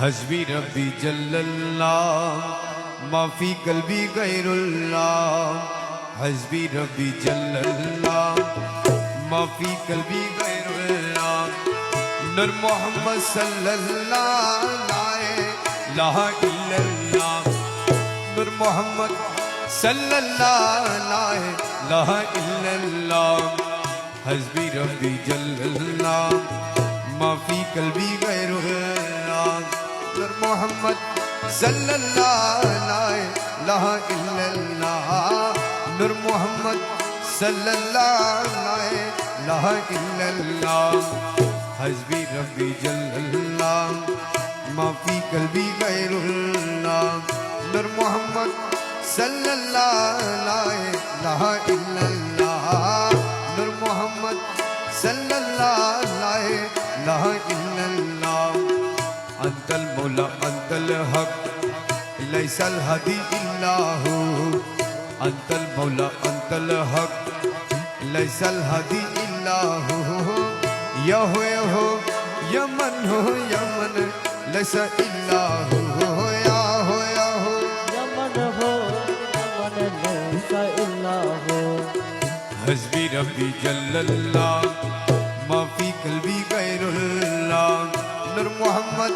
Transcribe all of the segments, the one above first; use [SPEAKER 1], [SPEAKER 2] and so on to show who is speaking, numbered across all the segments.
[SPEAKER 1] हस्बी रब्बी जल्लल्लाह माफी कल्बी गैरुल्लाह। हस्बी रब्बी जल्लल्लाह माफी कल्बी गैरुल्लाह। नूर मोहम्मद सल्लल्लाहु ला इलाहा इल्लल्लाह। नूर मोहम्मद सल्लल्लाहु ला इलाहा इल्लल्लाह। हस्बी रब्बी जल्लल्लाह माफी कल्बी गैरुल्लाह। नूर मोहम्मद सल्लल्लाहु ला इलाहा इल्लल्लाह। नूर मोहम्मद सल्लल्लाहु ला इलाहा इल्लल्लाह। हस्बी रब्बी जल्लल्लाह माफी कल्बी गैरुल्लाह। नूर मोहम्मद सल्लल्लाहु ला इलाहा इल्लल्लाह। नूर मोहम्मद सल्लल्लाहु ला इलाहा इल्लल्लाह। अंतल मौला अंतल हक लैसल हदी इल्लाहु। अंतल मौला अंतल हक लैसल हदी इल्लाहु। यहो यहो यमन हो यमन लैसा इल्लाहु। याहो याहो
[SPEAKER 2] यमन हो यमन लैसा इल्लाहु।
[SPEAKER 1] हस्बी रब्बी जल्लल्लाह माफी कल्बी गैरुल्लाह। नूर मोहम्मद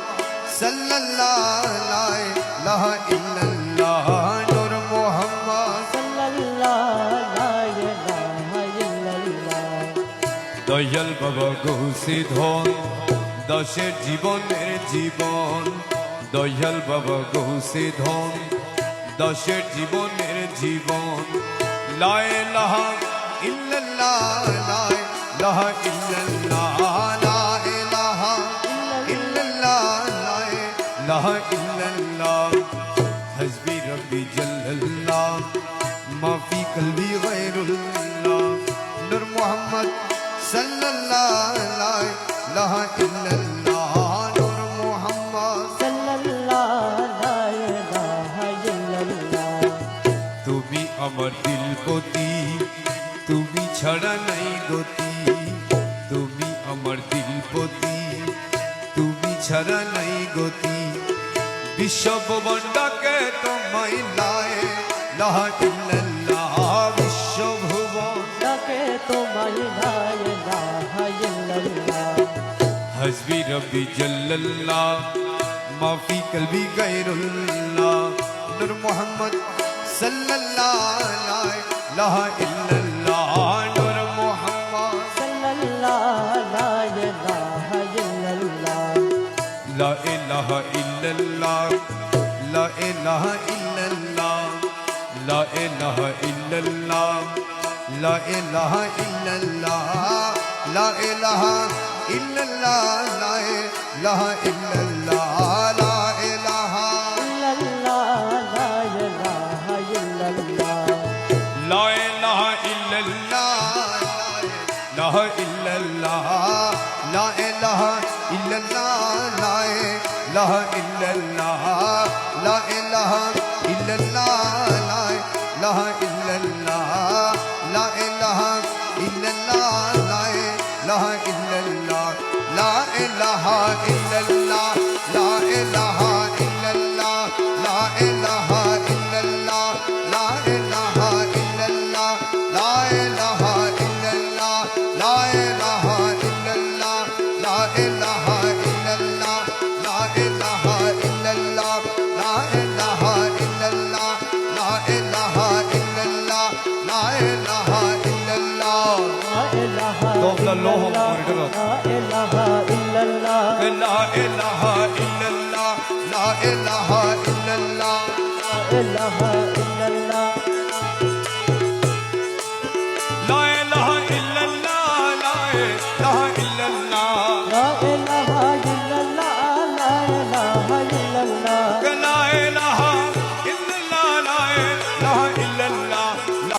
[SPEAKER 1] सल्लल्लाहु ला इलाहा इल्लल्लाह। नूर मोहम्मद
[SPEAKER 2] सल्लल्लाहु ला इलाहा इल्लल्लाह।
[SPEAKER 1] दयाल बाबा गौসে ধন দাসের জীবনের জীবন। দয়াল বাবা গৌসে ধন দাসের জীবনের জীবন। লা ইলাহা ইল্লাল্লাহ লা ইলাহা ইল্লাল্লাহ লা ইলাহা ইল্লাল্লাহ লা ইলাহা ইল্লাল্লাহ। হস্বি রব্বি জল্লাল্লাহ মাফি কলবি গয়রুল্লাহ। নূর মোহাম্মদ सल्लल्लाहु ला इलाहा इल्लल्लाह। नूर मोहम्मद
[SPEAKER 2] सल्लल्लाहु ला इलाहा इल्लल्लाह।
[SPEAKER 1] তুমি আমার দিলপতি তুমি ছাড়া নাই গতি। তুমি আমার দিলপতি তুমি ছাড়া নাই গতি। বিশ্বভুবনটাকে তোমায় লা ইলাহা ইল্লাল্লাহ। বিশ্বভুবন
[SPEAKER 2] ডাকে তোমায় লা ইলাহা ইল্লাল্লাহ।
[SPEAKER 1] हस्बी रब्बी जल्लल्लाह माफी कल्बी गैरुल्लाह। नूर मोहम्मद सल्लल्लाहु ला इलाहा इल्लल्लाह। नूर मोहम्मद
[SPEAKER 2] सल्लल्लाहु ला इलाहा इल्लल्लाह।
[SPEAKER 1] ला इलाहा इल्लल्लाह ला इलाहा इल्लल्लाह ला इलाहा इल्लल्लाह ला इलाहा इल्लल्लाह ला इलाहा इल्लल्लाह ला इलाहा इल्लल्लाह ला इलाहा
[SPEAKER 2] इल्लल्लाह ला इलाहा इल्लल्लाह।
[SPEAKER 1] ला इलाहा इल्लल्लाह ला इलाहा इल्लल्लाह ला इलाहा इल्लल्लाह ला इलाहा इल्लल्लाह ला इलाहा इल्लल्लाह ला इलाहा इल्लल्लाह ला इलाहा इल्लल्लाह ला इलाहा इल्लल्लाह ला इलाहा इल्लल्लाह ला इलाहा इल्लल्लाह ला इलाहा इल्लल्लाह ला इलाहा इल्लल्लाह ला इलाहा इल्लल्लाह ला इलाहा इल्लल्लाह ला इलाहा इल्लल्लाह ला इलाहा इल्लल्लाह ला इलाहा इल्लल्लाह ला इलाहा इल्लल्लाह ला इलाहा इल्लल्लाह।
[SPEAKER 2] ला इलाहा
[SPEAKER 1] Dobla loho
[SPEAKER 2] इल्लल्लाह ला इलाहा इल्लल्लाह।
[SPEAKER 1] لا إله إلا الله لا إله إلا الله
[SPEAKER 2] لا इलाहा इल्लल्लाह
[SPEAKER 1] لا إله إلا الله لا إله إلا الله
[SPEAKER 2] لا इलाहा